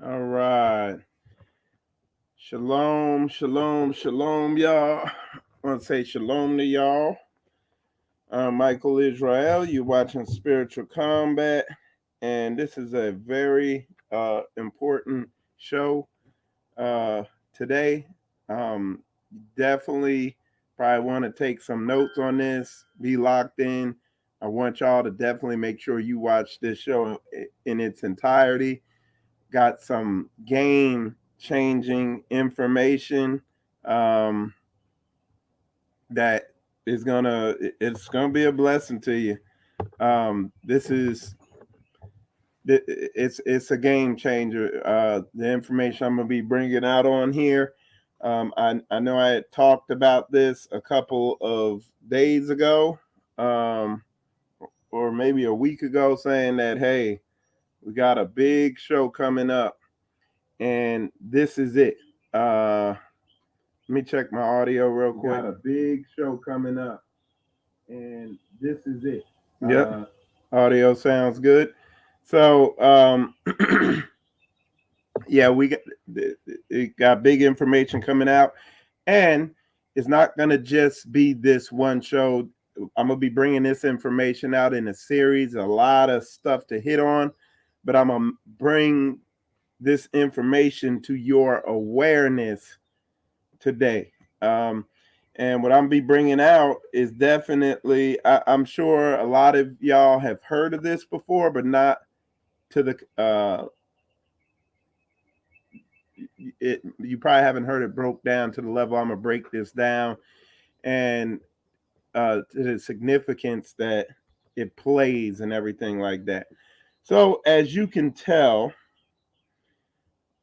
All right. Shalom, shalom, shalom, y'all. I want to say shalom to y'all. I'm Michael Israel. You're watching Spiritual Combat, and this is a very important show today. Um, Definitely probably want to take some notes on this, be locked in. I want y'all to definitely make sure you watch this show in its entirety. Got some game changing information um, that it's gonna be a blessing to you. This is it's a game changer. The information I'm gonna be bringing out on here. I know I had talked about this a couple of days ago, um, or maybe a week ago, saying that hey, we got a big show coming up, and this is it. Let me check my audio real quick. Got a big show coming up, and this is it. Yep, audio sounds good. So, yeah, it got big information coming out, and it's not gonna just be this one show. I'm gonna be bringing this information out in a series, a lot of stuff to hit on, but I'm gonna bring this information to your awareness today. And what I'm be bringing out is definitely, I'm sure a lot of y'all have heard of this before, but not to the, you probably haven't heard it broke down to the level I'm gonna break this down, and to the significance that it plays and everything like that. So as you can tell,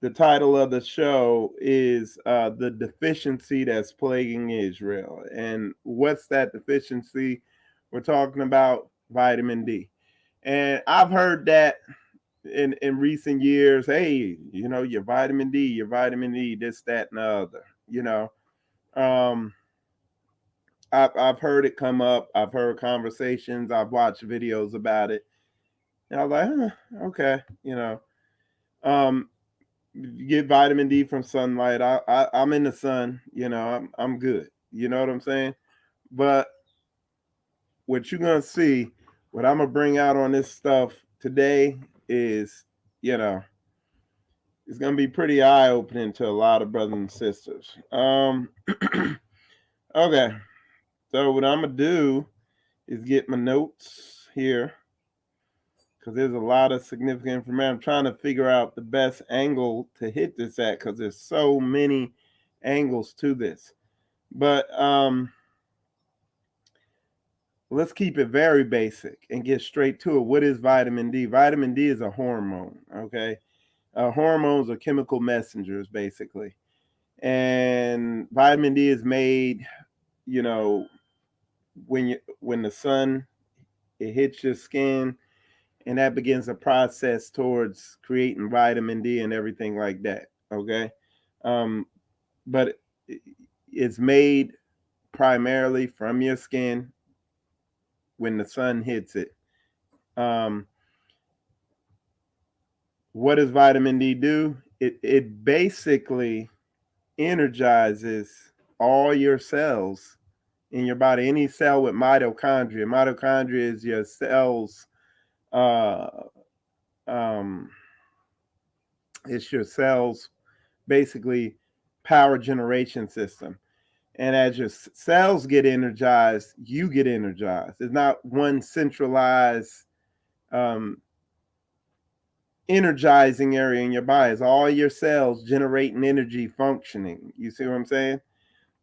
the title of the show is The Deficiency That's Plaguing Israel. And what's that deficiency? We're talking about vitamin D. And I've heard that in recent years. Hey, your vitamin D, this, that, and the other. Um, I've heard it come up. I've heard conversations. I've watched videos about it. And I was like, okay, Um, you get vitamin D from sunlight. I'm in the sun. I'm good. You know what I'm saying? But what you're gonna see, what I'm gonna bring out on this stuff today is, you know, it's gonna be pretty eye opening to a lot of brothers and sisters. Okay, so what I'm gonna do is get my notes here because there's a lot of significant information. I'm trying to figure out the best angle to hit this at because there's so many angles to this. But let's keep it very basic and get straight to it. What is vitamin D? Vitamin D is a hormone. Okay, hormones are chemical messengers, basically, and vitamin D is made. You know, when the sun it hits your skin, and that begins a process towards creating vitamin D and everything like that. Okay, um, but it's made primarily from your skin when the sun hits it. Um, what does vitamin D do? It basically energizes all your cells in your body. Any cell with mitochondria. Mitochondria is your cells. Uh, um, it's your cells basically power generation system. And as your cells get energized, you get energized. It's not one centralized um, energizing area in your body. It's all your cells generating energy functioning. You see what I'm saying?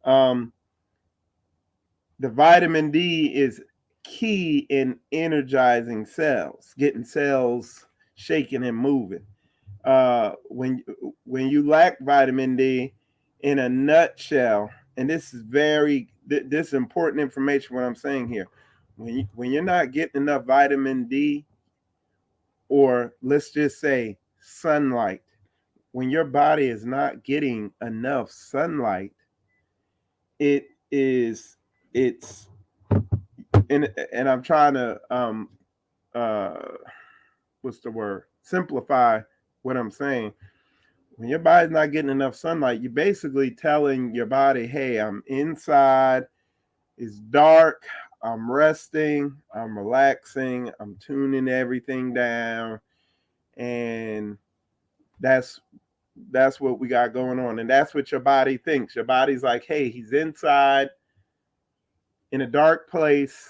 Um, the vitamin D is key in energizing cells, getting cells shaking and moving. When you lack vitamin D, in a nutshell, and this is this is important information. What I'm saying here, when you're not getting enough vitamin D, or let's just say sunlight, when your body is not getting enough sunlight, it is it's and I'm trying to uh what's the word, simplify what I'm saying. When your body's not getting enough sunlight, you're basically telling your body, hey, I'm inside, it's dark, I'm resting, I'm relaxing, I'm tuning everything down. And that's what we got going on. And that's what your body thinks. Your body's like, hey, he's inside in a dark place,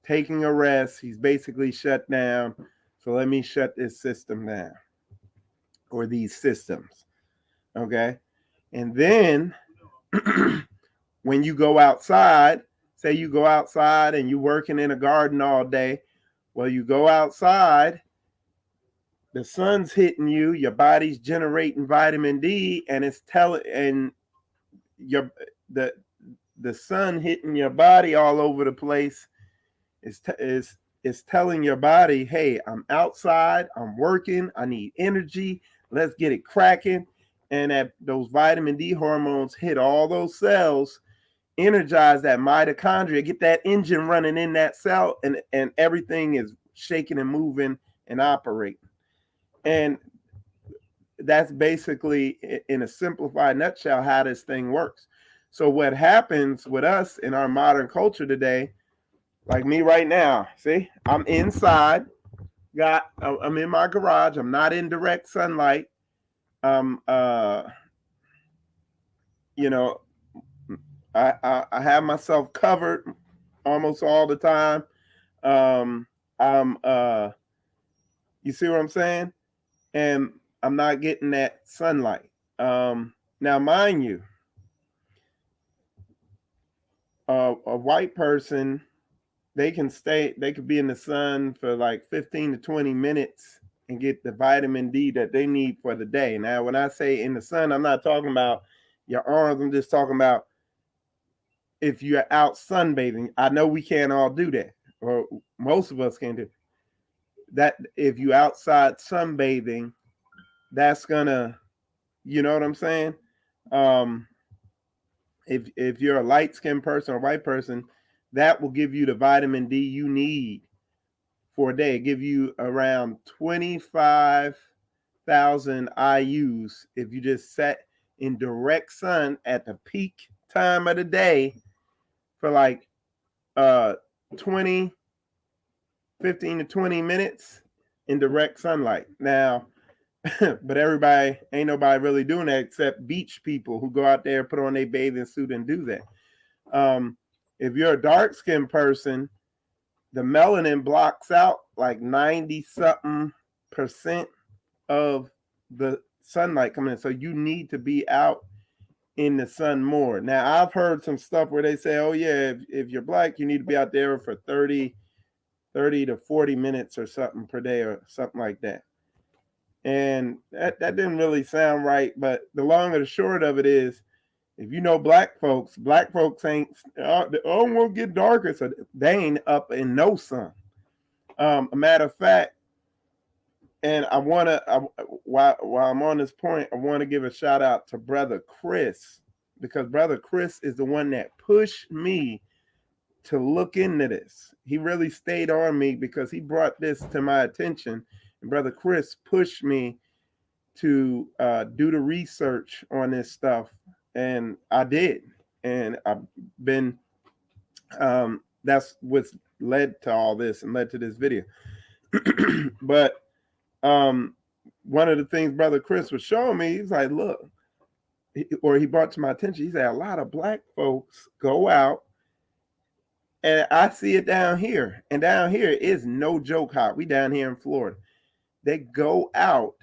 taking a rest. He's basically shut down. So let me shut this system down, or these systems. Okay. And then when you go outside, say you go outside and you're working in a garden all day. Well, you go outside, the sun's hitting you, your body's generating vitamin D, and it's telling, and your the sun hitting your body all over the place is telling your body, hey, I'm outside, I'm working, I need energy, let's get it cracking. And those vitamin D hormones hit all those cells, energize that mitochondria, get that engine running in that cell, and everything is shaking and moving and operating. And that's basically, in a simplified nutshell, how this thing works. So what happens with us in our modern culture today, like me right now, see, I'm inside, I'm in my garage, I'm not in direct sunlight. You know, I have myself covered almost all the time. I'm you see what I'm saying? And I'm not getting that sunlight. Now, mind you, a white person, they could be in the sun for like 15 to 20 minutes and get the vitamin D that they need for the day. Now, when I say in the sun, I'm not talking about your arms. I'm just talking about if you're out sunbathing. I know we can't all do that, or most of us can't do that. If you outside sunbathing, that's gonna, you know what I'm saying? If you're a light-skinned person or white person, that will give you the vitamin D you need for a day. Give you around 25,000 IUs if you just sat in direct sun at the peak time of the day for like 15 to 20 minutes in direct sunlight. Now, but ain't nobody really doing that except beach people who go out there, put on their bathing suit and do that. If you're a dark-skinned person, the melanin blocks out like 90-something% of the sunlight coming in. So you need to be out in the sun more. Now, I've heard some stuff where they say, oh, yeah, if you're black, you need to be out there for 30 to 40 minutes or something per day or something like that. And that didn't really sound right. But the long and the short of it is, if you know black folks ain't, won't get darker. So they ain't up in no sun. A matter of fact, and while I'm on this point, I want to give a shout out to Brother Chris, because Brother Chris is the one that pushed me to look into this. He really stayed on me because he brought this to my attention. And Brother Chris pushed me to do the research on this stuff. And I did. And I've been, that's what's led to all this and led to this video. But one of the things Brother Chris was showing me, he's like, look, or he brought to my attention, he said, a lot of black folks go out, and I see it down here. And down here is no joke hot. We down here in Florida. They go out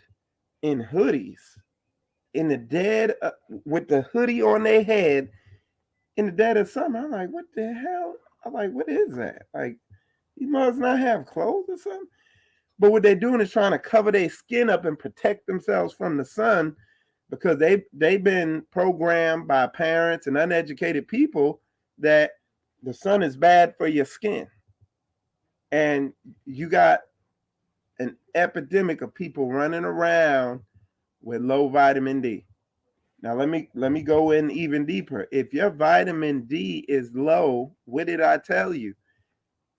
in hoodies in the dead, with the hoodie on their head in the dead of summer. I'm like, what the hell? I'm like, what is that? Like, you must not have clothes or something. But what they're doing is trying to cover their skin up and protect themselves from the sun, because they've been programmed by parents and uneducated people that the sun is bad for your skin. And you got an epidemic of people running around with low vitamin D. Now let me go in even deeper. If your vitamin D is low, what did I tell you?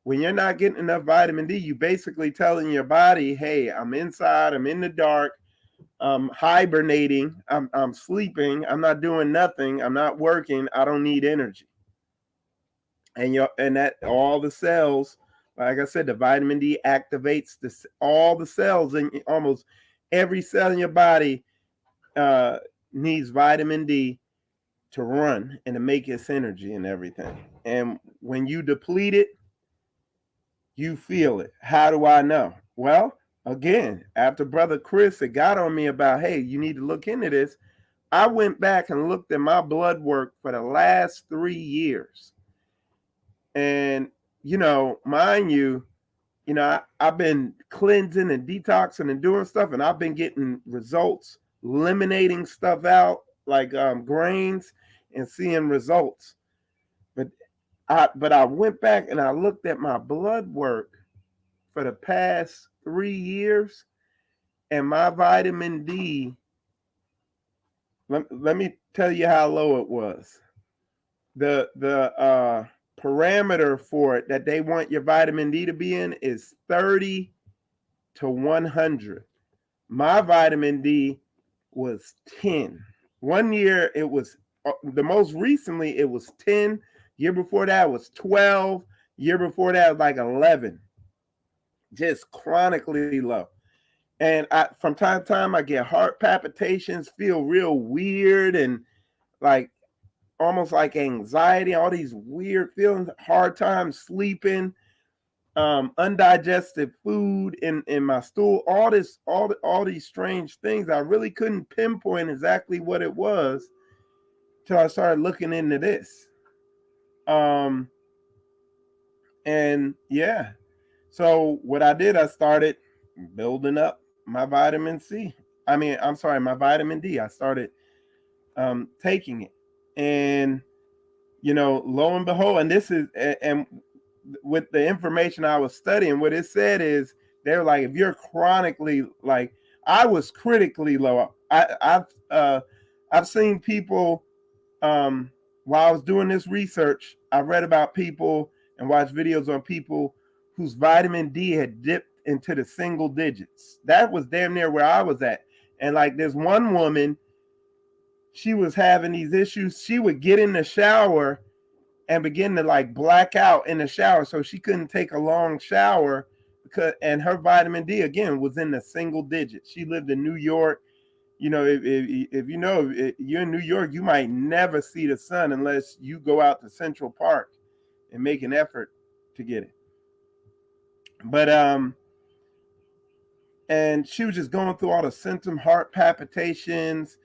When you're not getting enough vitamin D, you basically telling your body, hey, I'm inside, I'm in the dark, I'm hibernating. I'm sleeping. I'm not doing nothing. I'm not working. I don't need energy. And that all the cells, like I said, the vitamin D activates all the cells in almost every cell in your body uh, needs vitamin D to run and to make its energy and everything. And when you deplete it, you feel it. How do I know? Well, again, after Brother Chris had got on me about, hey, you need to look into this, I went back and looked at my blood work for the last 3 years. And, mind you, I've been cleansing and detoxing and doing stuff, and I've been getting results, eliminating stuff out like grains and seeing results. But I went back and I looked at my blood work for the past 3 years, and my vitamin D, let me tell you how low it was. The parameter for it that they want your vitamin D to be in is 30 to 100. My vitamin D was 10. 1 year it was the most recently it was 10. Year before that was 12. Year before that was like 11. Just chronically low. And from time to time I get heart palpitations, feel real weird and like almost like anxiety, all these weird feelings, hard time sleeping, undigested food in my stool, all these strange things. I really couldn't pinpoint exactly what it was till I started looking into this. And yeah, so what I did, I started building up my vitamin C. I'm sorry, my vitamin D. I started taking it, and lo and behold, and this is and with the information I was studying, what it said is they're like, if you're chronically, like I was critically low. I've seen people while I was doing this research. I read about people and watched videos on people whose vitamin D had dipped into the single digits. That was damn near where I was at. And like there's one woman, she was having these issues. She would get in the shower and begin to like black out in the shower, so she couldn't take a long shower and her vitamin D again was in the single digits. She lived in New York. If you're in New York, you might never see the sun unless you go out to Central Park and make an effort to get it. But and she was just going through all the symptoms, heart palpitations,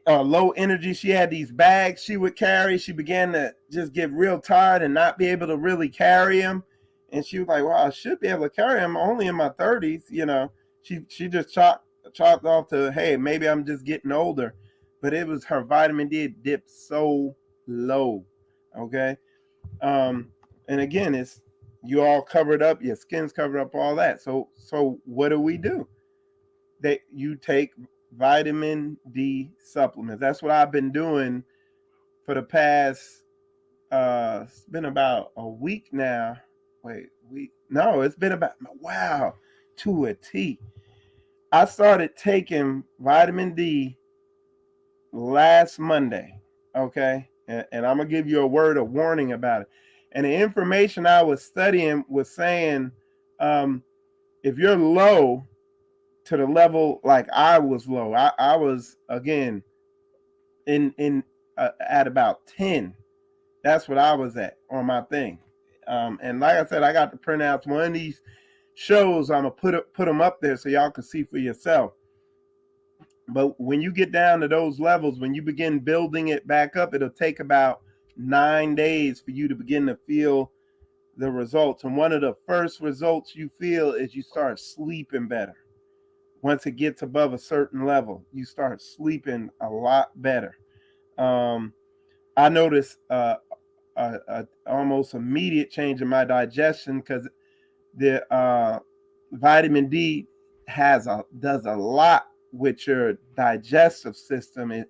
low energy. She had these bags she would carry. She began to just get real tired and not be able to really carry them. And she was like, well, I should be able to carry them, only in my 30s. She just chalked off to, hey, maybe I'm just getting older. But it was her vitamin D dipped so low. Okay. And again, it's you all covered up, your skin's covered up, all that. So what do? You take vitamin D supplements. That's what I've been doing for the past it's been about a week now. It's been about, wow, to a T. I started taking vitamin D last Monday. Okay. And I'm gonna give you a word of warning about it. And the information I was studying was saying if you're low to the level like I was low, I was again in at about 10. That's what I was at on my thing. And like I said, I got the printouts. One of these shows, I'm gonna put them up there so y'all can see for yourself. But when you get down to those levels, when you begin building it back up, it'll take about 9 days for you to begin to feel the results. And one of the first results you feel is you start sleeping better. Once it gets above a certain level, you start sleeping a lot better. I noticed almost immediate change in my digestion because the vitamin D does a lot with your digestive system. It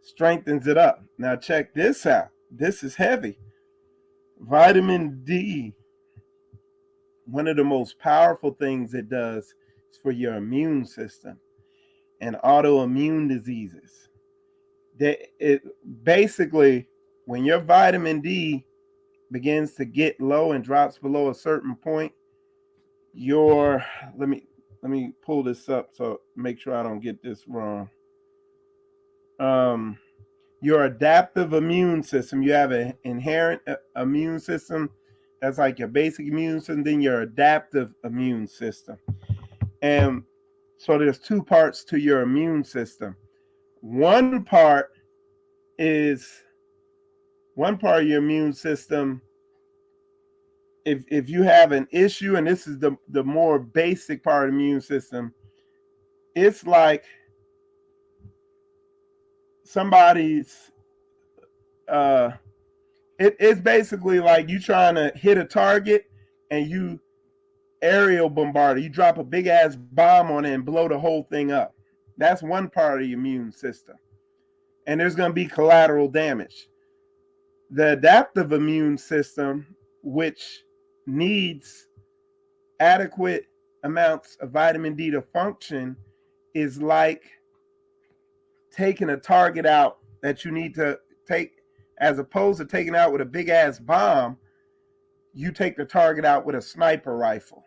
strengthens it up. Now check this out. This is heavy. Vitamin D, one of the most powerful things it does is for your immune system. and autoimmune diseases. It basically, when your vitamin D begins to get low and drops below a certain point, your let me pull this up so make sure I don't get this wrong. Um, your adaptive immune system, you have an inherent immune system that's like your basic immune system, then your adaptive immune system. And so there's two parts to your immune system. One part is one part of your immune system, if you have an issue, and this is the more basic part of the immune system, it's like somebody's it's basically like you trying to hit a target and you aerial bombard it. You drop a big ass bomb on it and blow the whole thing up. That's one part of the immune system. And there's going to be collateral damage. The adaptive immune system, which needs adequate amounts of vitamin D to function, is like taking a target out that you need to take, as opposed to taking out with a big ass bomb. You take the target out with a sniper rifle.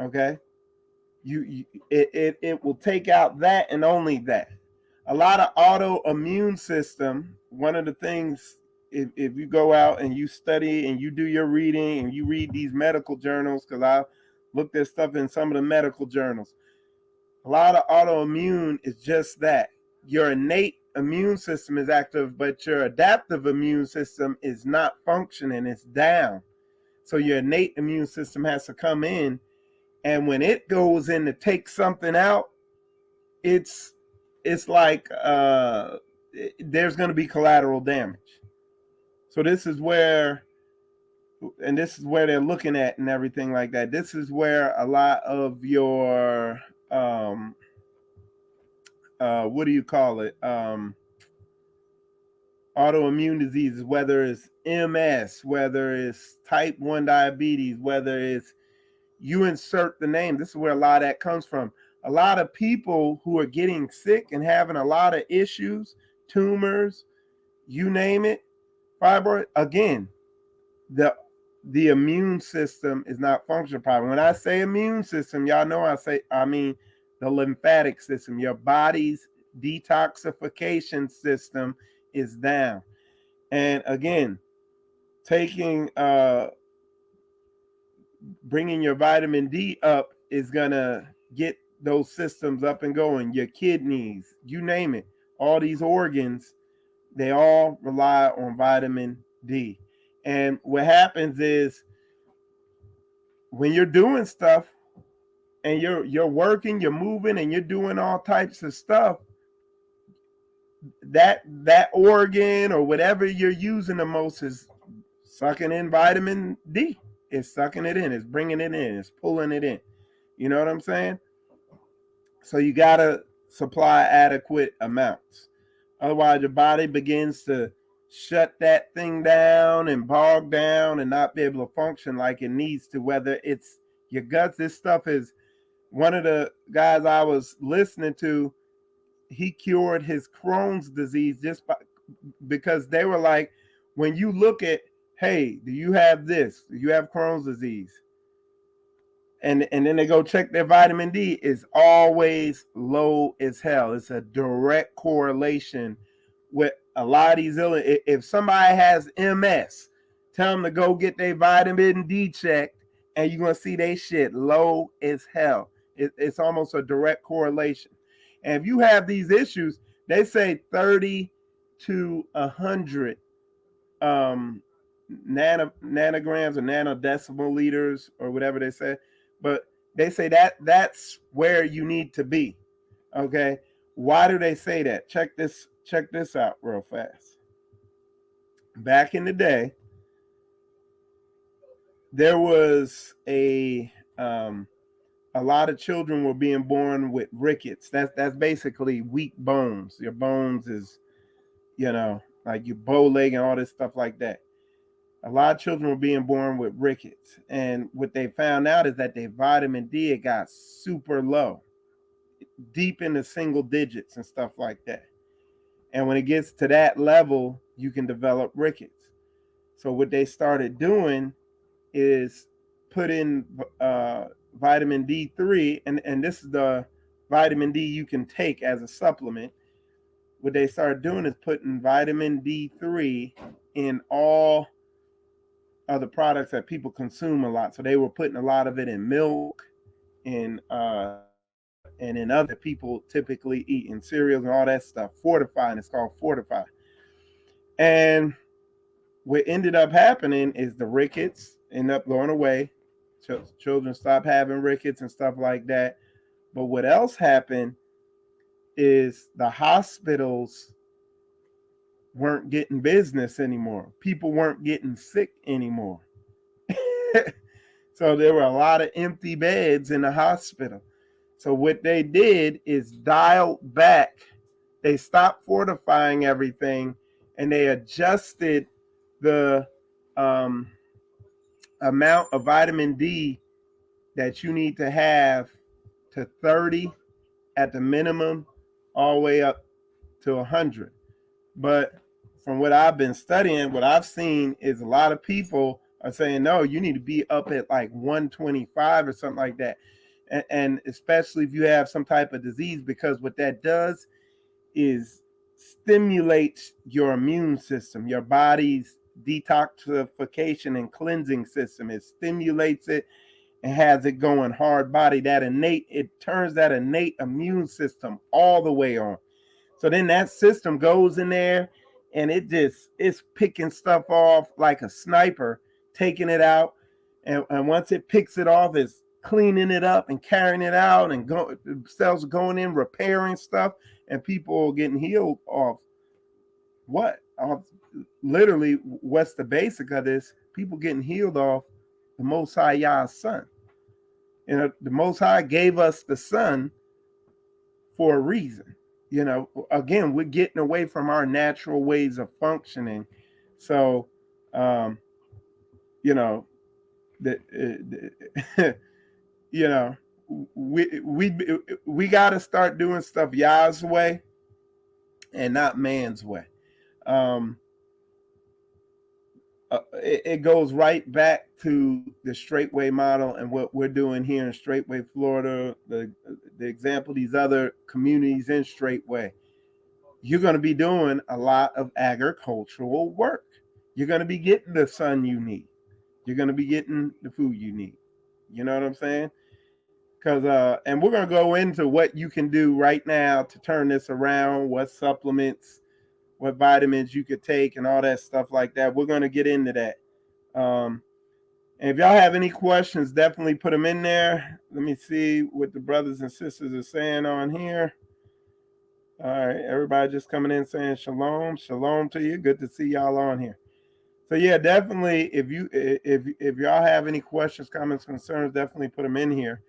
Okay, it will take out that and only that. A lot of autoimmune system. One of the things, if you go out and you study and you do your reading and you read these medical journals, because I looked at stuff in some of the medical journals, a lot of autoimmune is just that. Your innate immune system is active, but your adaptive immune system is not functioning. It's down. So your innate immune system has to come in, and when it goes in to take something out, it's like there's going to be collateral damage. So this is where they're looking at and everything like that. This is where a lot of your what do you call it? Autoimmune diseases, whether it's MS, whether it's type 1 diabetes, whether it's, you insert the name. This is where a lot of that comes from. A lot of people who are getting sick and having a lot of issues, tumors, you name it, fibroid, again, the immune system is not functioning properly. When I say immune system, y'all know I mean the lymphatic system. Your body's detoxification system is down. And again, taking bringing your vitamin D up is gonna get those systems up and going. Your kidneys, you name it, all these organs, they all rely on vitamin D. And what happens is, when you're doing stuff and you're working, you're moving, and you're doing all types of stuff, that organ or whatever you're using the most is sucking in vitamin D. It's sucking it in, it's bringing it in, it's pulling it in. You know what I'm saying? So you gotta supply adequate amounts. Otherwise, your body begins to shut that thing down and bog down and not be able to function like it needs to, whether it's your guts. This stuff is, one of the guys I was listening to, he cured his Crohn's disease just because they were like, when you look at, hey, do you have this? Do you have Crohn's disease? And then they go check their vitamin D, is always low as hell. It's a direct correlation with a lot of these illnesses. If somebody has MS, tell them to go get their vitamin D checked, and you're going to see they shit low as hell. It's almost a direct correlation. And if you have these issues, they say 30 to 100 nanograms or nanodecimal liters or whatever they say. But they say that's where you need to be. Okay. Why do they say that? Check this out real fast. Back in the day, there was a lot of children were being born with rickets. That's basically weak bones. Your bones is, like your bow leg and all this stuff like that. A lot of children were being born with rickets. And what they found out is that their vitamin D, it got super low. deep into single digits and stuff like that. And when it gets to that level, you can develop rickets. So what they started doing is put in vitamin D3, and this is the vitamin D you can take as a supplement. What they started doing is putting vitamin D3 in all of the products that people consume a lot. So they were putting a lot of it in milk, and in other that people typically eat in cereals and all that stuff. Fortify, and it's called Fortify. And what ended up happening is the rickets end up going away. Children stop having rickets and stuff like that. But what else happened is the hospitals weren't getting business anymore. People weren't getting sick anymore. So there were a lot of empty beds in the hospital. So what they did is dialed back. They stopped fortifying everything, and they adjusted the amount of vitamin D that you need to have to 30 at the minimum, all the way up to 100. But from what I've been studying, what I've seen is a lot of people are saying, no, you need to be up at like 125 or something like that. And especially if you have some type of disease, because what that does is stimulates your immune system, your body's detoxification and cleansing system. It stimulates it and has it going hard body. It turns that innate immune system all the way on. So then that system goes in there and it's picking stuff off like a sniper, taking it out. And once it picks it off, it's cleaning it up and carrying it out, and cells going in, repairing stuff, and people getting healed off what? Literally, what's the basic of this? People getting healed off the Most High Yah's Son. The Most High gave us the Son for a reason. Again, we're getting away from our natural ways of functioning. So, you know, the we got to start doing stuff Yah's way and not man's way. It goes right back to the Straightway model and what we're doing here in Straightway, Florida. The example, these other communities in Straightway, you're going to be doing a lot of agricultural work. You're going to be getting the sun you need. You're going to be getting the food you need. You know what I'm saying? And we're going to go into what you can do right now to turn this around, what supplements, what vitamins you could take, and all that stuff like that. We're going to get into that. And if y'all have any questions, definitely put them in there. Let me see what the brothers and sisters are saying on here. All right, everybody just coming in saying shalom, shalom to you. Good to see y'all on here. So yeah, definitely, if y'all have any questions, comments, concerns, definitely put them in here.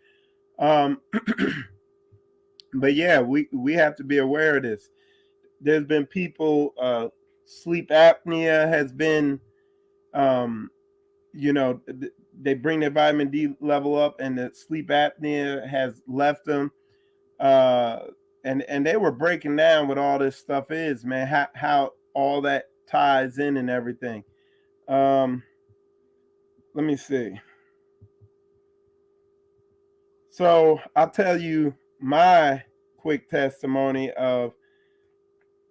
But yeah, we have to be aware of this. There's been people, sleep apnea has been, they bring their vitamin D level up, and the sleep apnea has left them. And they were breaking down what all this stuff is, man, how all that ties in and everything. Let me see. So I'll tell you my quick testimony of,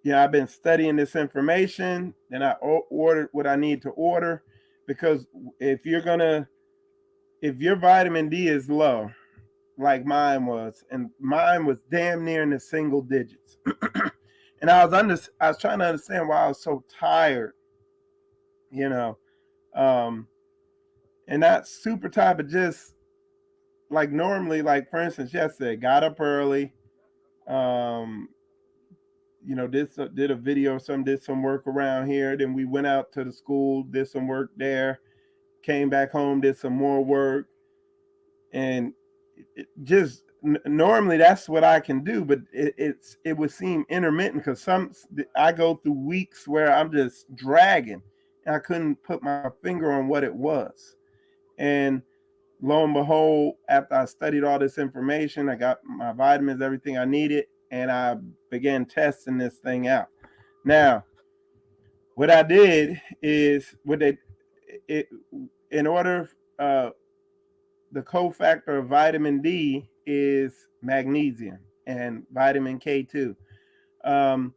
I've been studying this information, then I ordered what I need to order, because if your vitamin D is low, like mine was, and mine was damn near in the single digits. And I was trying to understand why I was so tired, and not super tired, but just like normally, like for instance, yesterday, got up early, did a video or something, did some work around here. Then we went out to the school, did some work there, came back home, did some more work. And normally that's what I can do, but it would seem intermittent, because I go through weeks where I'm just dragging, and I couldn't put my finger on what it was. And lo and behold, after I studied all this information, I got my vitamins, everything I needed, and I began testing this thing out. Now, what I did is, in order, uh, the cofactor of vitamin D is magnesium and vitamin K2. Um,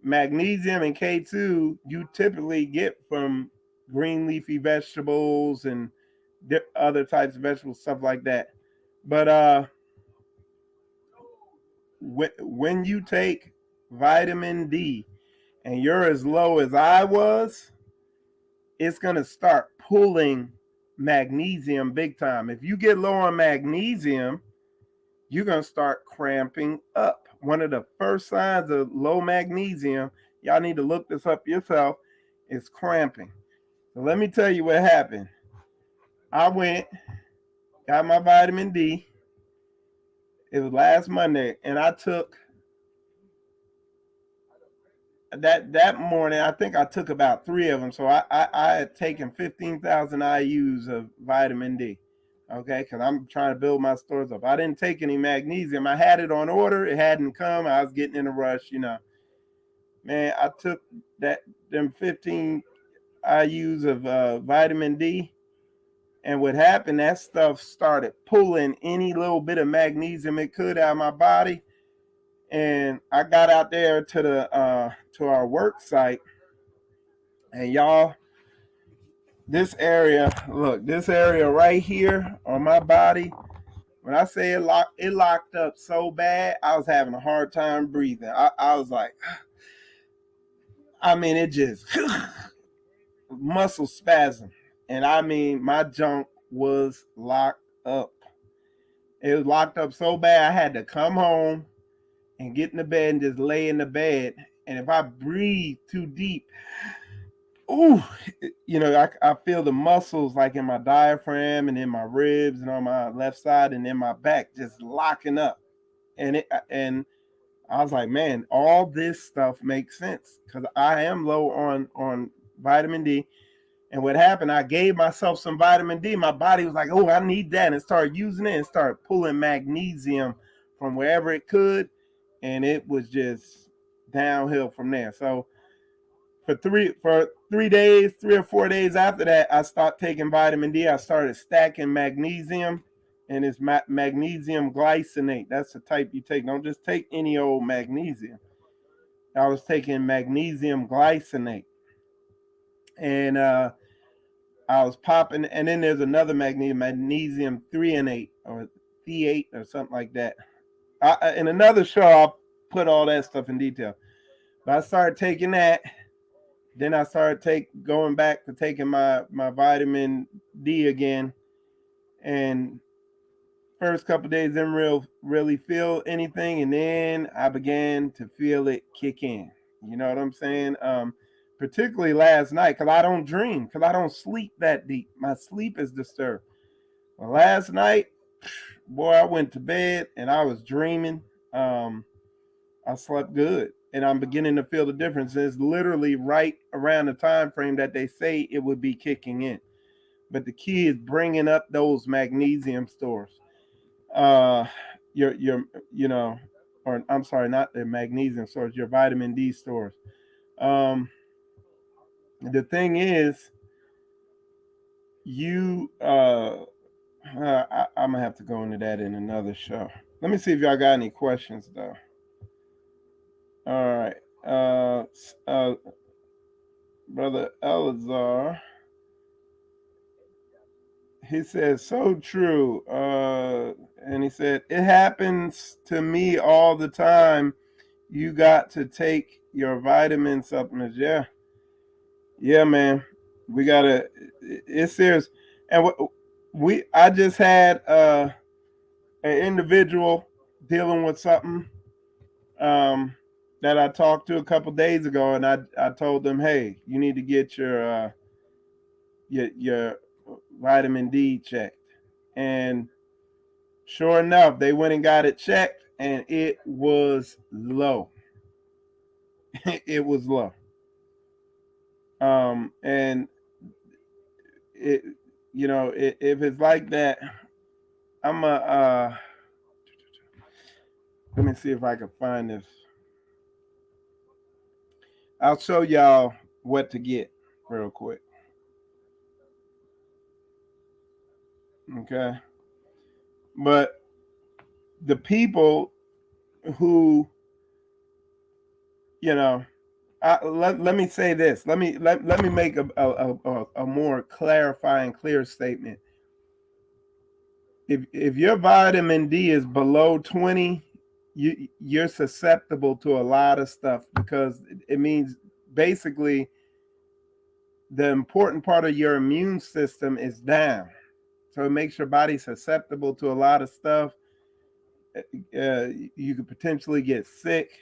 Magnesium and K2 you typically get from green leafy vegetables and other types of vegetables, stuff like that. But when you take vitamin D and you're as low as I was, it's going to start pulling magnesium big time. If you get low on magnesium, you're going to start cramping up. One of the first signs of low magnesium, y'all need to look this up yourself, is cramping. So let me tell you what happened. I went, got my vitamin D. It was last Monday, and I took that morning. I think I took about 3 of them. So I had taken 15,000 IUs of vitamin D. Okay, because I'm trying to build my stores up. I didn't take any magnesium. I had it on order. It hadn't come. I was getting in a rush, Man, I took them 15 IUs of vitamin D, and what happened, that stuff started pulling any little bit of magnesium it could out of my body. And I got out there to our work site, and y'all, this area right here on my body, when I say it locked up so bad, I was having a hard time breathing. I was like, I mean, it just muscle spasm. And I mean, my junk was locked up. It was locked up so bad, I had to come home and get in the bed and just lay in the bed. And if I breathe too deep, ooh, I feel the muscles like in my diaphragm and in my ribs and on my left side and in my back just locking up. And I was like, man, all this stuff makes sense because I am low on vitamin D. And what happened, I gave myself some vitamin D. My body was like, oh, I need that. And it started using it and started pulling magnesium from wherever it could. And it was just downhill from there. So for 3 days, 3 or 4 days after that, I stopped taking vitamin D. I started stacking magnesium, and it's magnesium glycinate. That's the type you take. Don't just take any old magnesium. I was taking magnesium glycinate, and I was popping. And then there's another magnesium threonate or theate or something like that. In another show, I'll put all that stuff in detail. But I started taking that. Then I started going back to taking my vitamin D again, and first couple of days didn't really feel anything, and then I began to feel it kick in. You know what I'm saying? Particularly last night, because I don't dream, because I don't sleep that deep. My sleep is disturbed. Well, last night, boy, I went to bed and I was dreaming. I slept good, and I'm beginning to feel the difference. It's literally right around the time frame that they say it would be kicking in. But the key is bringing up those magnesium stores. Uh, your or I'm sorry, not the magnesium stores, your vitamin D stores. Um, the thing is, I'm gonna have to go into that in another show. Let me see if y'all got any questions though. All right. Brother Elazar, he said, so true. And he said, it happens to me all the time. You got to take your vitamin supplements. Yeah. Yeah, man. It's serious. And I just had an individual dealing with something um, that I talked to a couple days ago, and I told them, hey, you need to get your vitamin D checked. And sure enough, they went and got it checked, and it was low. It was low. And it if it's like that, I'm a let me see if I can find this. I'll show y'all what to get real quick. Okay. But the people who, you know, let me say this. Let me make a more clarifying, clear statement. If your vitamin D is below 20, you're susceptible to a lot of stuff, because it means basically the important part of your immune system is down. So it makes your body susceptible to a lot of stuff. You could potentially get sick.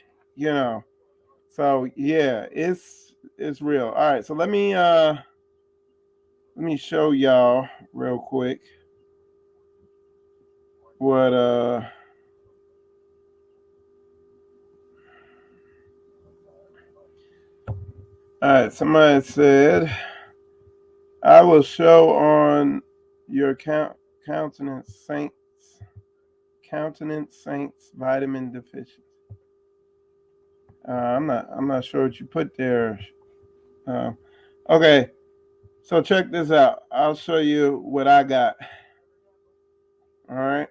So yeah, it's real. All right, so let me show y'all real quick what all right, somebody said, I will show on your countenance saints vitamin deficiency. I'm not sure what you put there. Uh, okay, so check this out. I'll show you what I got. All right.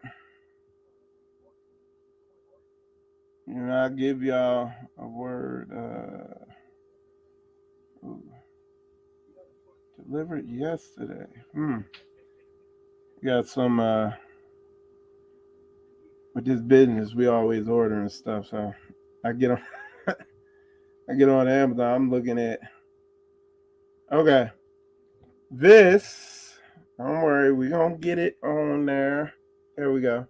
I'll give y'all a word. Delivered yesterday. Got some with this business. We always ordering stuff, so I get on. I get on Amazon. I'm looking at. Okay, this. Don't worry, we gonna get it on there. There we go.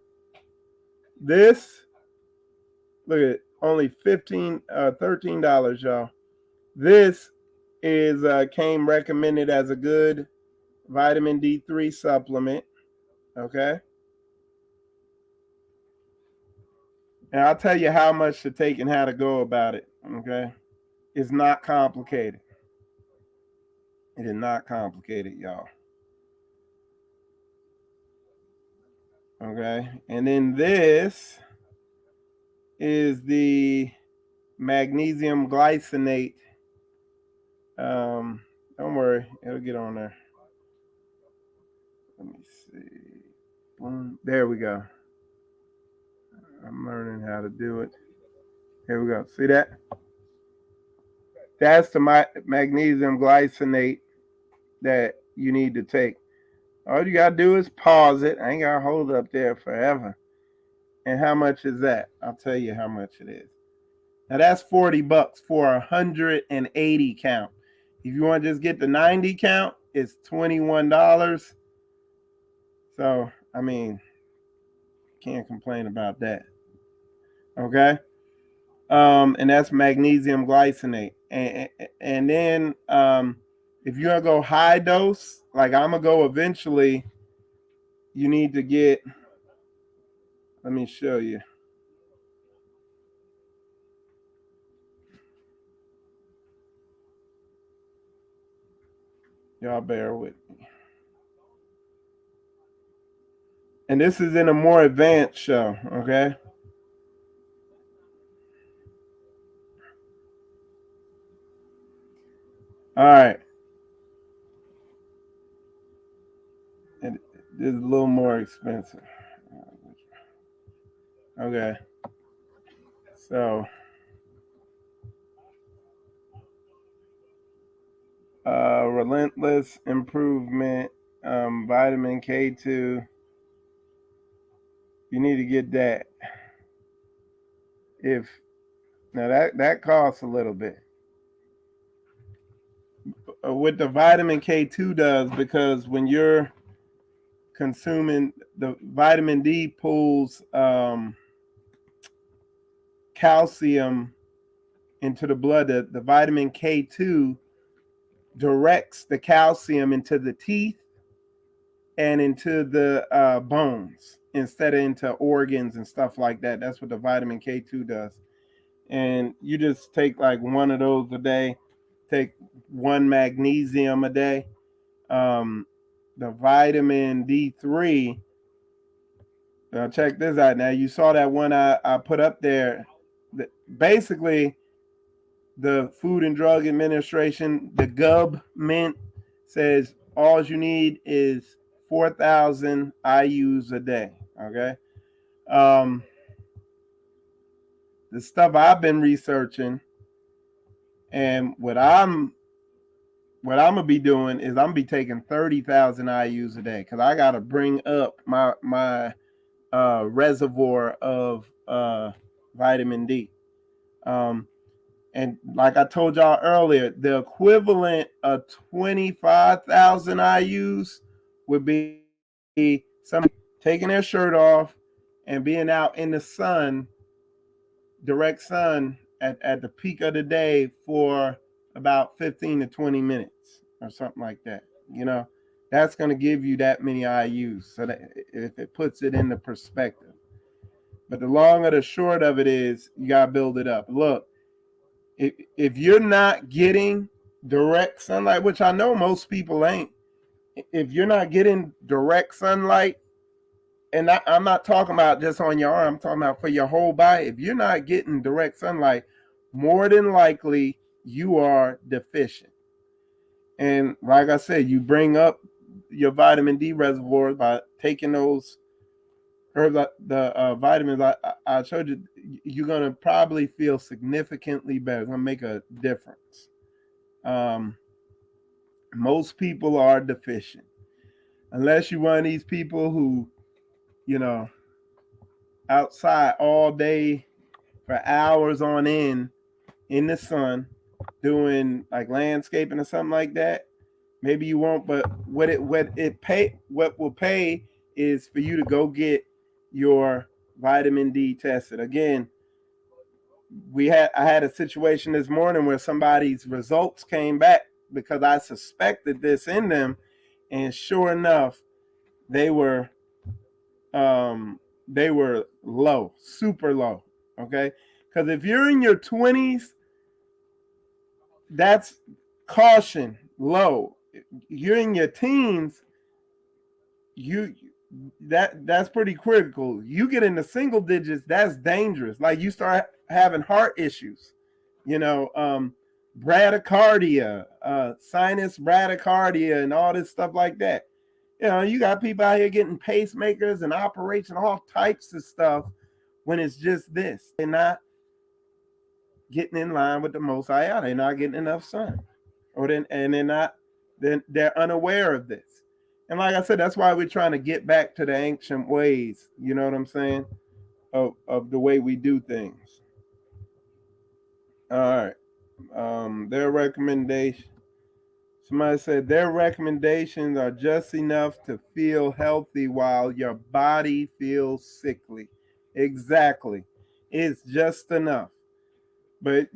This. Look at it, only $13, y'all. This is came recommended as a good vitamin D3 supplement. Okay. And I'll tell you how much to take and how to go about it. Okay. It's not complicated. It is not complicated, y'all. Okay. And then this is the magnesium glycinate. Don't worry, it'll get on there. Let me see. There we go. I'm learning how to do it. Here we go. See that? That's the magnesium glycinate that you need to take. All you gotta do is pause it. I ain't gotta hold it up there forever. And how much is that? I'll tell you how much it is. Now that's $40 for 180 count. If you want to just get the 90 count, it's $21. So I mean, can't complain about that. Okay. And that's magnesium glycinate. And then if you're gonna go high dose, like I'm gonna go eventually, you need to get. Let me show you. Y'all bear with me. And this is in a more advanced show, okay? All right. And this is a little more expensive. Okay. So, relentless improvement, vitamin K2. You need to get that. If now that costs a little bit. What the vitamin K2 does, because when you're consuming the vitamin D pulls calcium into the blood, the vitamin K2 directs the calcium into the teeth and into the bones instead of into organs and stuff like that. That's what the vitamin K2 does. And you just take like one of those a day, take one magnesium a day. the vitamin D3. Now check this out. Now you saw that one I put up there. Basically, the Food and Drug Administration, the government, says all you need is 4,000 IUs a day. Okay. Um, the stuff I've been researching, and what I'm gonna be doing is I'm gonna be taking 30,000 IUs a day because I gotta bring up my reservoir of vitamin D. Um, and like I told y'all earlier, the equivalent of 25,000 IUs would be somebody taking their shirt off and being out in the sun, direct sun, at the peak of the day for about 15 to 20 minutes or something like that. You know, that's going to give you that many IUs. So that if it puts it into perspective. But the long or the short of it is you got to build it up. Look, if you're not getting direct sunlight, which I know most people ain't, if you're not getting direct sunlight, and I'm not talking about just on your arm, I'm talking about for your whole body. If you're not getting direct sunlight, more than likely you are deficient. And like I said, you bring up your vitamin D reservoirs by taking those the vitamins I showed you. You're gonna probably feel significantly better. It's gonna make a difference. Um, most people are deficient, unless you're one of these people who, you know, outside all day for hours on end in the sun doing like landscaping or something like that. Maybe you won't, but what will pay is for you to go get your vitamin D tested. Again, I had a situation this morning where somebody's results came back because I suspected this in them, and sure enough, they were low, super low. Okay, because if you're in your 20s, that's caution, low. You're in your teens, that's pretty critical. You get into single digits, that's dangerous. Like you start having heart issues, you know, bradycardia, sinus bradycardia, and all this stuff like that. You know, you got people out here getting pacemakers and operating all types of stuff when it's just this. They're not getting in line with the most high. They're not getting enough sun, they're unaware of this. And like I said, that's why we're trying to get back to the ancient ways. You know what I'm saying? Of the way we do things. All right. Their recommendation. Somebody said their recommendations are just enough to feel healthy while your body feels sickly. Exactly. It's just enough. But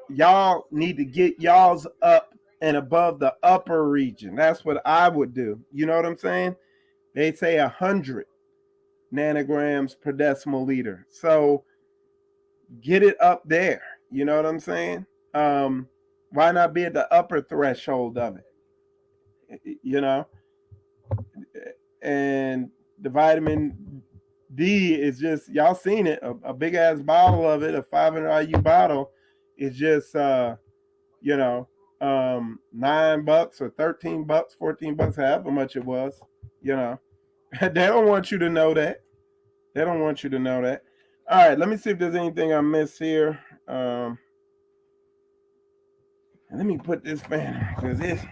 y'all need to get y'all's up and above the upper region. That's what I would do. You know what I'm saying? They say 100 nanograms per decimal liter. So get it up there. You know what I'm saying? Why not be at the upper threshold of it? You know? And the vitamin D is just, y'all seen it, a big ass bottle of it, a 500 IU bottle is just, you know, $9 or $13, $14, however much it was, you know. They don't want you to know that. They don't want you to know that. All right, let me see if there's anything I missed here. Let me put this fan on because it's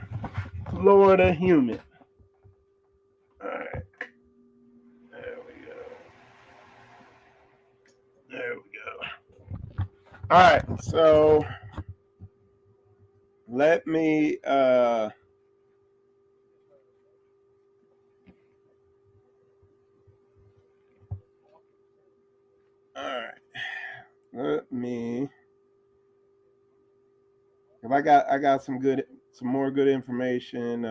Florida humid. All right, there we go. There we go. All right, so let me all right. Let me, if I got some more good information.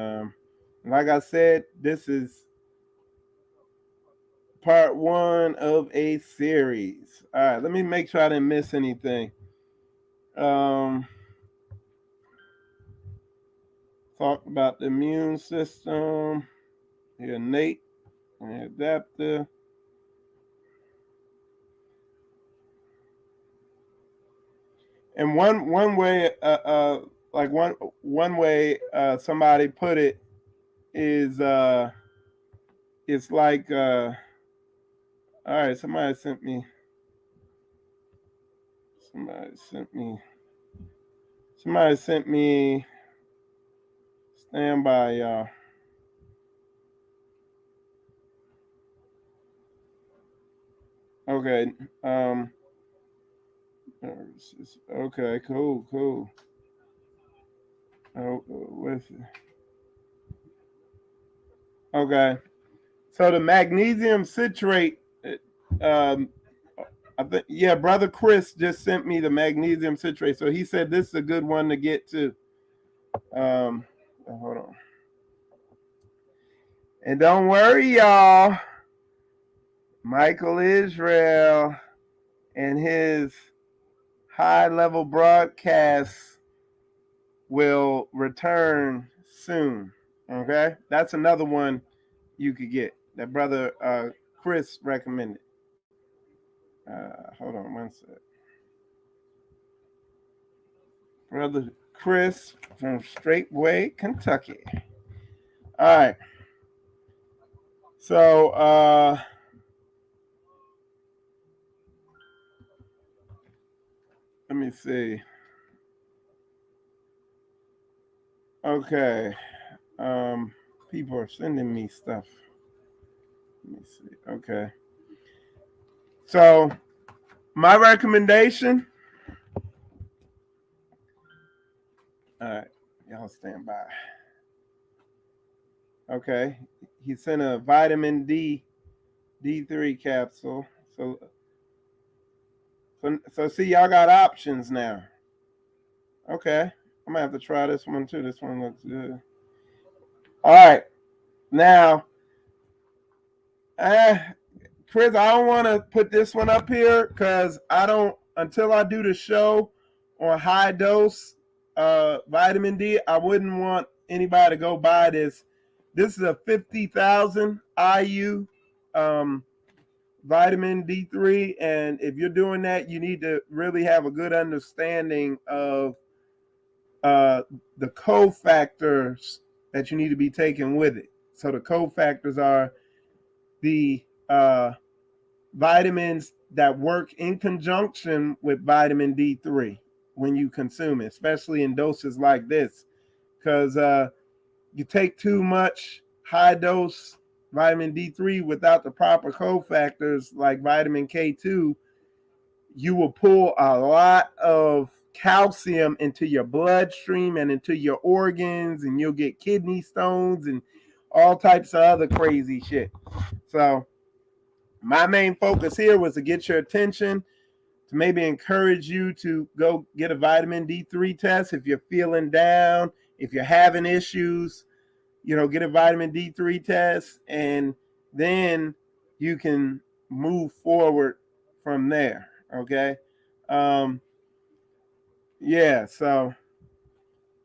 Like I said, this is part one of a series. All right, let me make sure I didn't miss anything. Talk about the immune system. Here, Nate, adapter. And one way, like one way somebody put it is it's like all right, somebody sent me stand by, y'all. Okay. Okay, cool. Oh, okay. So the magnesium citrate, um, I think, yeah, brother Chris just sent me the magnesium citrate. So he said this is a good one to get to. Hold on. And don't worry, y'all. Michael Israel and his high level broadcasts will return soon. Okay. That's another one you could get that brother Chris recommended. Hold on one sec. Brother Chris from Straightway, Kentucky. All right. So let me see. Okay. People are sending me stuff. Let me see. Okay. So my recommendation. All right. Y'all stand by. Okay. He sent a vitamin D3 capsule. So see, y'all got options now. Okay. I'm gonna have to try this one too. This one looks good. All right. Now, Chris, I don't want to put this one up here because I don't, until I do the show on high dose vitamin D, I wouldn't want anybody to go buy this. This is a 50,000 IU vitamin D3. And if you're doing that, you need to really have a good understanding of the cofactors that you need to be taking with it. So the cofactors are the vitamins that work in conjunction with vitamin D3 when you consume it, especially in doses like this, because you take too much high dose vitamin D3 without the proper cofactors like vitamin K2, you will pull a lot of calcium into your bloodstream and into your organs, and you'll get kidney stones and all types of other crazy shit. So my main focus here was to get your attention, to maybe encourage you to go get a vitamin D3 test if you're feeling down, if you're having issues, get a vitamin D3 test, and then you can move forward from there. Okay. Yeah. So,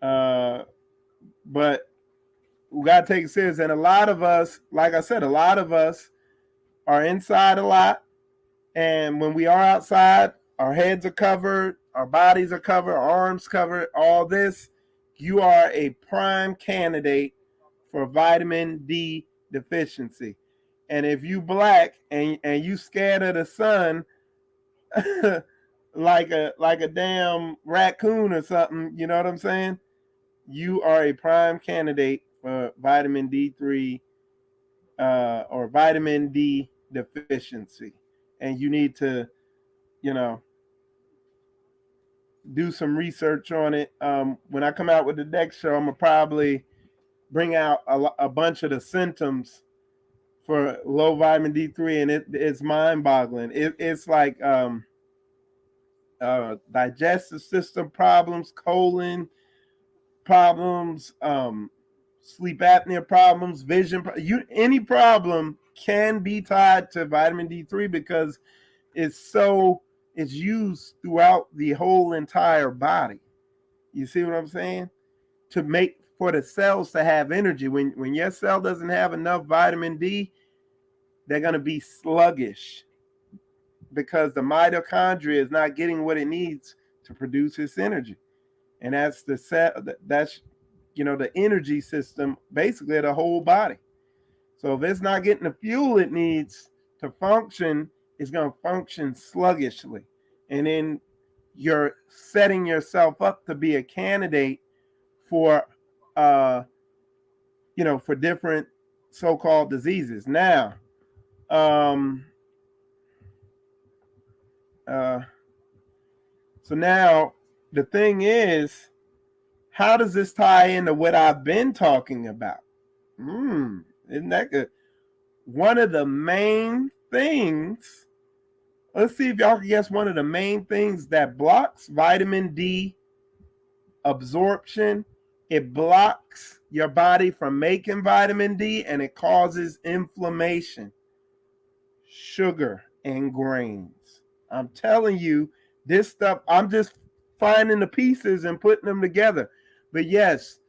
but we got to take it serious. And a lot of us, like I said, a lot of us are inside a lot. And when we are outside, our heads are covered, our bodies are covered, our arms covered, all this. You are a prime candidate for vitamin D deficiency. And if you black and you scared of the sun like a damn raccoon or something, you know what I'm saying? You are a prime candidate for vitamin D3 or vitamin D deficiency. And you need to, you know, do some research on it. When I come out with the next show, I'm gonna probably bring out a bunch of the symptoms for low vitamin D3, and it's mind-boggling. It's like digestive system problems, colon problems, sleep apnea problems, vision. Any problem can be tied to vitamin D3 because it's used throughout the whole entire body. You see what I'm saying? To make for the cells to have energy. When your cell doesn't have enough vitamin D, they're going to be sluggish because the mitochondria is not getting what it needs to produce its energy. And that's the cell, that's the energy system basically of the whole body. So if it's not getting the fuel it needs to function, it's going to function sluggishly. And then you're setting yourself up to be a candidate for for different so-called diseases. Now, so now the thing is, how does this tie into what I've been talking about? Isn't that good? One of the main things, let's see if y'all can guess one of the main things that blocks vitamin D absorption. It blocks your body from making vitamin D, and it causes inflammation. Sugar and grains. I'm telling you, this stuff, I'm just finding the pieces and putting them together. But yes,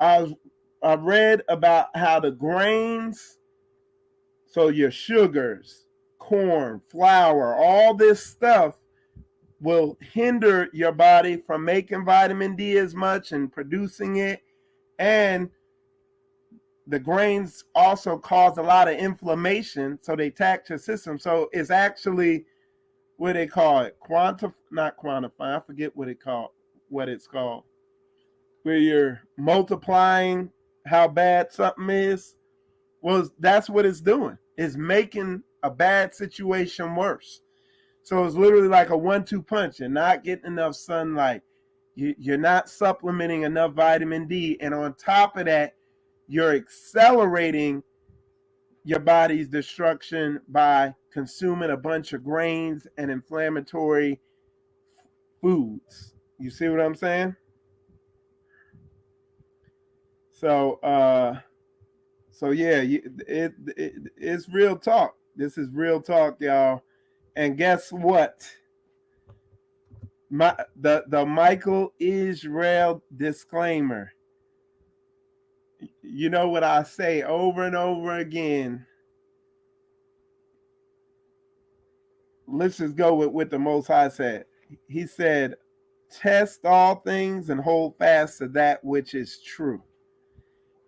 I read about how the grains, so your sugars, corn, flour, all this stuff will hinder your body from making vitamin D as much and producing it. And the grains also cause a lot of inflammation, so they tax your system. So it's actually, what they call it, not quantify, I forget what it's called, where you're multiplying how bad something is. Well, that's what it's doing. It's making a bad situation worse. So it's literally like a 1-2 punch. You're not getting enough sunlight. You're not supplementing enough vitamin D. And on top of that, you're accelerating your body's destruction by consuming a bunch of grains and inflammatory foods. You see what I'm saying? So yeah, it's real talk. This is real talk, y'all. And guess what? The Michael Israel disclaimer. You know what I say over and over again. Let's just go with what the Most High said. He said, test all things and hold fast to that which is true.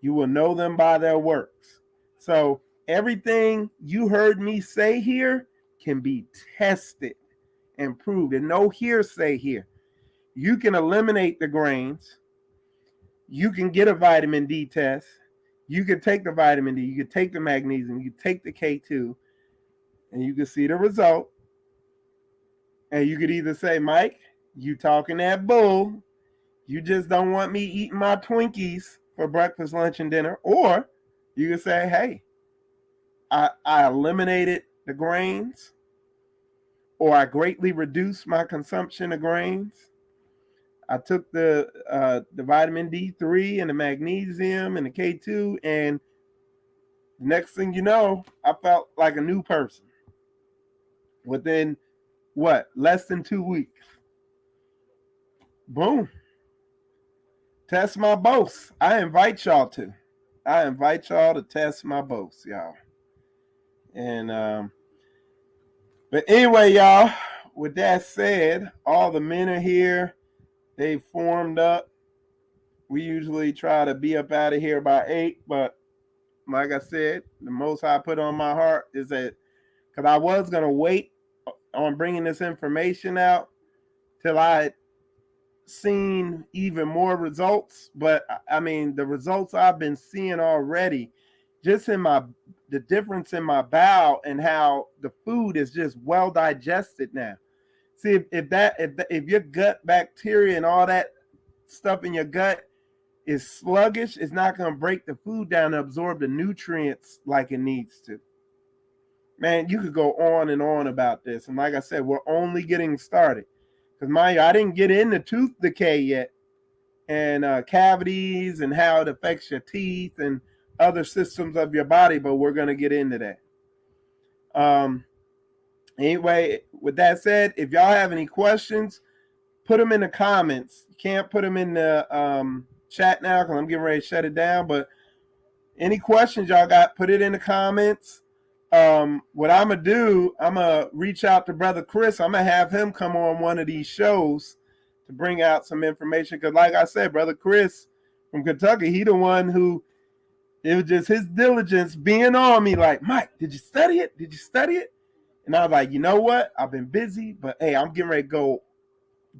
You will know them by their works. So everything you heard me say here can be tested and proved. And no hearsay here. You can eliminate the grains. You can get a vitamin D test. You can take the vitamin D. You can take the magnesium. You can take the K2. And you can see the result. And you could either say, Mike, you talking that bull. You just don't want me eating my Twinkies for breakfast, lunch, and dinner. Or you can say, hey, I eliminated the grains, or I greatly reduced my consumption of grains. I took the vitamin D3 and the magnesium and the K2, and the next thing you know, I felt like a new person within less than 2 weeks. Boom. Test my boasts. I invite y'all to test my boasts, y'all. And but anyway, y'all, with that said, all the men are here. They formed up. We usually try to be up out of here by 8, but like I said, the Most High put on my heart is that, because I was going to wait on bringing this information out till I had seen even more results. But I mean, the results I've been seeing already, just in the difference in my bowel and how the food is just well digested now. See, if your gut bacteria and all that stuff in your gut is sluggish, it's not going to break the food down and absorb the nutrients like it needs to. Man, you could go on and on about this. And like I said, we're only getting started. Because mind you, I didn't get into tooth decay yet, and cavities and how it affects your teeth and other systems of your body, but we're going to get into that. Anyway, with that said, if y'all have any questions, put them in the comments. You can't put them in the chat now because I'm getting ready to shut it down. But any questions y'all got, put it in the comments. What I'm going to do, I'm going to reach out to Brother Chris. I'm going to have him come on one of these shows to bring out some information. Because like I said, Brother Chris from Kentucky, he the one who, it was just his diligence being on me like, Mike, did you study it? Did you study it? And I was like, you know what? I've been busy, but hey, I'm getting ready to go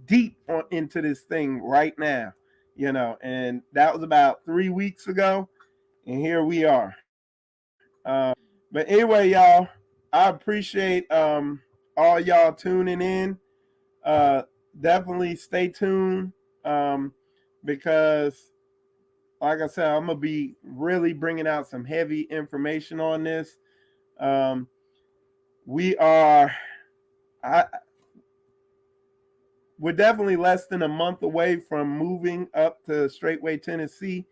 deep into this thing right now, you know. And that was about 3 weeks ago, and here we are. But anyway, y'all, I appreciate all y'all tuning in. Definitely stay tuned because, like I said, I'm gonna be really bringing out some heavy information on this. We are, we're definitely less than a month away from moving up to Straightway, Tennessee.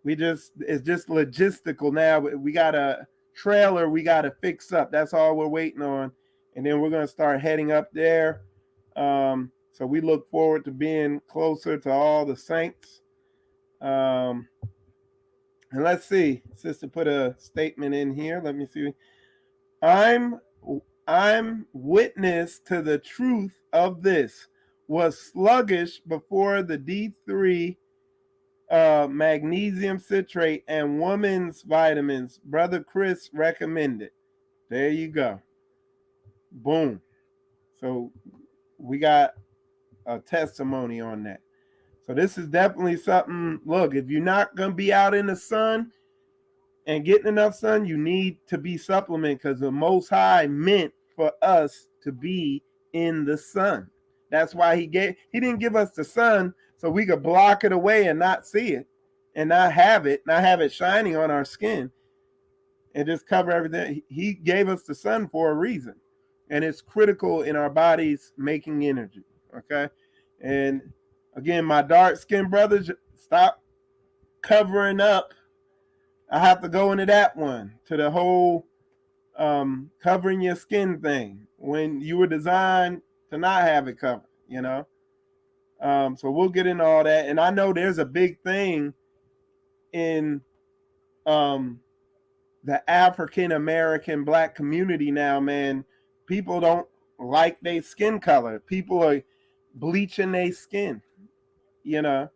It's just logistical now. We got a trailer we got to fix up. That's all we're waiting on. And then we're going to start heading up there. So we look forward to being closer to all the saints. And let's see. Sister put a statement in here. Let me see. I'm witness to the truth of this. Was sluggish before the D3 magnesium citrate and woman's vitamins. Brother Chris recommended. There you go. Boom. So we got a testimony on that. So this is definitely something. Look, if you're not going to be out in the sun and getting enough sun, you need to be supplemented because the Most High meant for us to be in the sun. That's why he didn't give us the sun so we could block it away and not see it and not have it shining on our skin and just cover everything. He gave us the sun for a reason, and it's critical in our bodies making energy. Okay. And again, my dark skinned brothers, stop covering up. I have to go into that one, to the whole covering your skin thing when you were designed to not have it covered, you know. So we'll get into all that. And I know there's a big thing in the African American Black community now, man. People don't like their skin color. People are bleaching their skin, you know.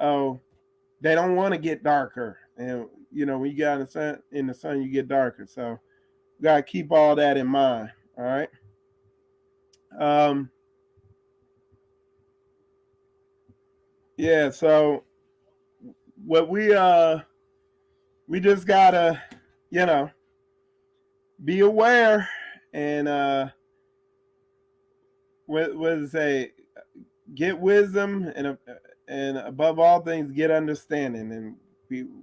Oh, they don't want to get darker. And, you know, when you get in the sun, you get darker. So you got to keep all that in mind. All right. Yeah, so what we just gotta, you know, be aware and what does it say? Get wisdom and above all things get understanding, and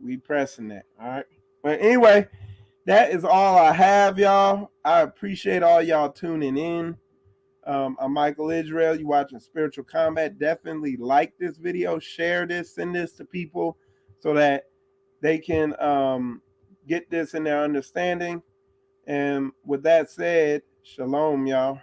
we pressing that. All right. But anyway, that is all I have, y'all. I appreciate all y'all tuning in. I'm Michael Israel. You watching Spiritual Combat. Definitely like this video, share this, send this to people so that they can get this in their understanding. And with that said, shalom, y'all.